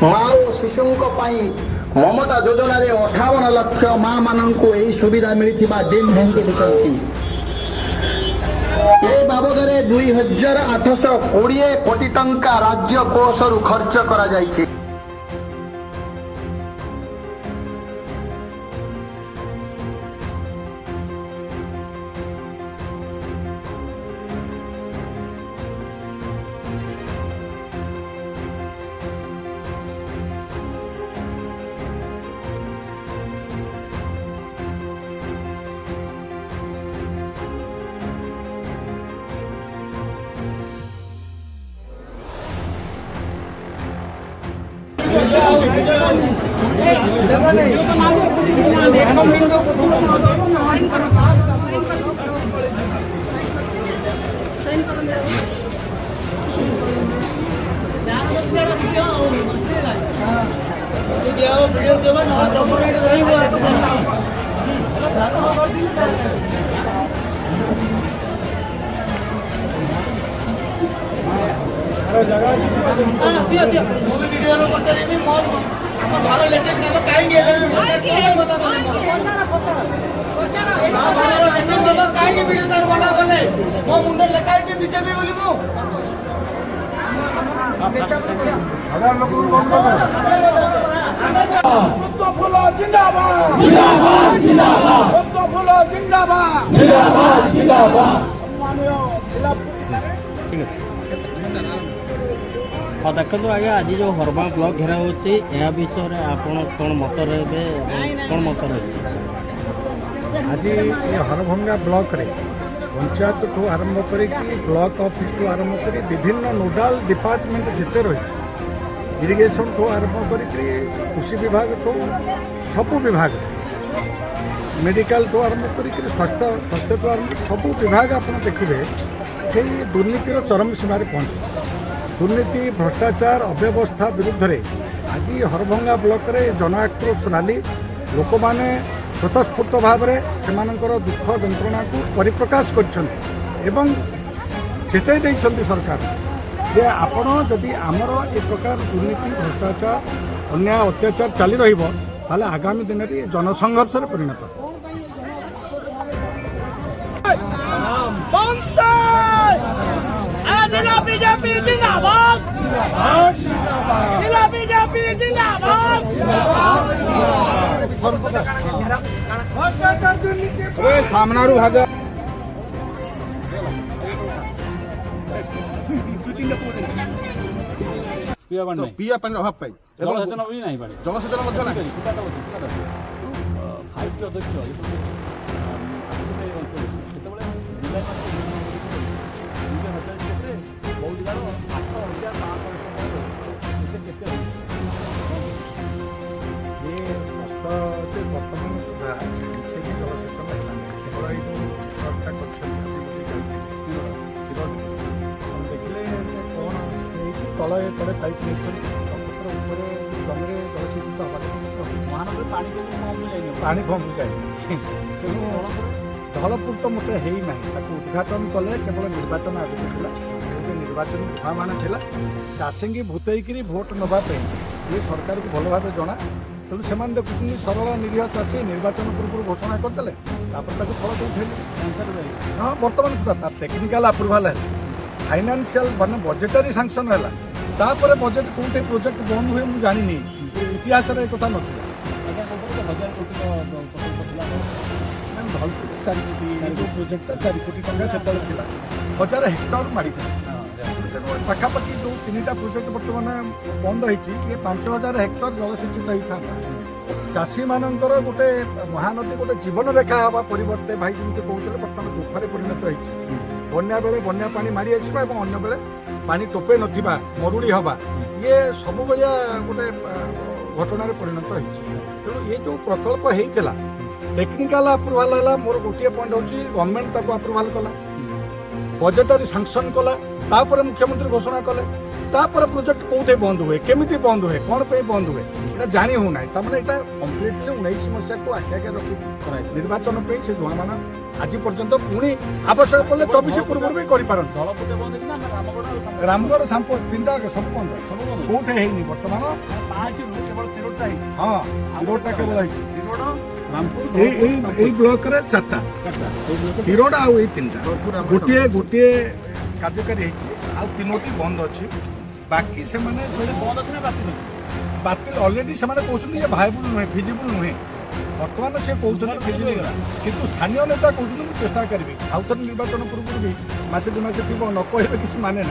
माँ और शिशु ममता योजना 58 लाख माँ मानू यही सुविधा मिलता डिम भेंकुटी ए बाबद 2820 कोटी टंका राज्य कोषरु खर्च करा जायछि। हाँ देखो आगे आज जो हरबा ब्लॉक घेरा होती यह विषय में आप कौन मत रहे कौन मत रहे आज ये हरभंगा ब्लॉक रे पंचायत ठू आरंभ कर ब्लॉक ऑफिस ठू आरंभ कर विभिन्न नोडाल डिपार्टमेंट जिते रही इरिगेशन ठू आरंभ कर कृषि विभाग ठू सबू विभाग मेडिकल ठू आरंभ कर स्वास्थ्य ठू आरंभ सबू विभाग आप देखिए दुर्नीतिर चरम सीमार पहुँचे दुर्नीति भ्रष्टाचार अव्यवस्था विरुद्ध रे आज हरभंगा ब्लॉक रे जन आक्रोश रैली लोक मैंने स्वतःस्फूर्त भाव में से दुख जंत्रणा को परिप्रकाश कर चेताई सरकार जे आपण जदि आमर ए प्रकार दुर्नीति भ्रष्टाचार अन्याय अत्याचार चली रहा आगामी दिन में जनसंघर्ष परिणत जिला बीजेपी जिंदाबाद जिला बीजेपी जिंदाबाद सामना भाग पिया पानी अभाव पाई जलसेचन बर्तमान सुधा किसी भी जलसेचन केवल देखिले कौन तले तले पाइप नहीं जमी जलसेचित महानगर पानी कम जाए तेणु धलपुर तो मत है ना उद्घाटन कले केवल निर्वाचन आगे निर्वाचन गुहामान था चाषी भूतईकि भोट नापी ये सरकार को भल भाव जना तेणु से देखुं सरल निरीह चाषी निर्वाचन पूर्व घोषणा करदे फल उठेले हाँ बर्तमान सुधा टेक्निकाल अप्रूवाल है फाइनान्शियल माने बजेटरी सांक्शन है तापर बजेट कौटे प्रोजेक्ट बंद हुए मुझे जानी इतिहास कथा ना धलपुर 4 कोटी जो प्रोजेक्ट 4 कोटी टंका से 1000 हेक्टर मारी पाखापाखि जो 3टा प्रोजेक्ट बर्तमान बंद होती 5000 हेक्टर जलसेचित होता चाषी मानकर गोटे महानदी गोटे जीवन रेखा हवा परिवर्ते भाई जमी कहते बर्तमान दुखरे परिणत होती बन्या बेले बन्या पानी मारी आसवा अन्य बेले पानी टोपे नथिबा मरुड़ी हवा ये सब भाया गोटे घटना परिणत होती तेणु ये जो प्रकल्प होता टेक्निकाल अप्रूवाल है मोर गोटे पॉइंट हूँ गवर्नमेंट ताको अप्रूवाल कला बजेटरी सांक्शन कला तापर मुख्यमंत्री घोषणा कले तापर प्रोजेक्ट कौटे बंद हुए केमिति बंद हुए कौन पे बंद हुए এটা জানি হো নাই তার মানে এটা কমপ্লিটলি 19 সমস্যাকে আখ্যা করে রখি নির্বাচন पे से ধোয়া মানা আজি পর্যন্ত পুনি আবশ্যক পড়লে 24 পূর্বରୁ ବି କରିପାରନ୍ତି ରାମଗଡ଼ ସାମ୍ପ ତିନିଟା ସବୁ ବନ୍ଦ କୋଉଠି ହେଇନି ବର୍ତ୍ତମାନ ହଁ ତିରୋଡ଼ଟା କେବଳ ହେଇଛି এই ব্লকরে চারটা তিରୋଡ଼ା ଆଉ ଏଇ ତିନିଟା ଗୋଟିଏ ଗୋଟିଏ କାର୍ଯ୍ୟକାରୀ ହେଇଛି ଆଉ ତିନୋଟି ବନ୍ଦ ଅଛି ବାକି ସେମାନେ ବାତିଲ ଅଲରେଡି ସେମାନେ କହୁଛନ୍ତି ଯେ ଭାଇବୁଲ ନୁହେଁ ଫିଜିବୁଲ ନୁହେଁ ବର୍ତ୍ତମାନ ସେ କହୁଛନ୍ତି ଫିଜିବୁଲ କିନ୍ତୁ ସ୍ଥାନୀୟ ନେତା କହୁଛନ୍ତି ମୁଁ ଚେଷ୍ଟା କରିବି ଆଉ ଥରେ ନିର୍ବାଚନ ପୂର୍ବରୁ ବି ମାସେ ଦୁଇ ମାସ ଥିବ ନ କହିବେ କିଛି ମାନେ ନାହିଁ।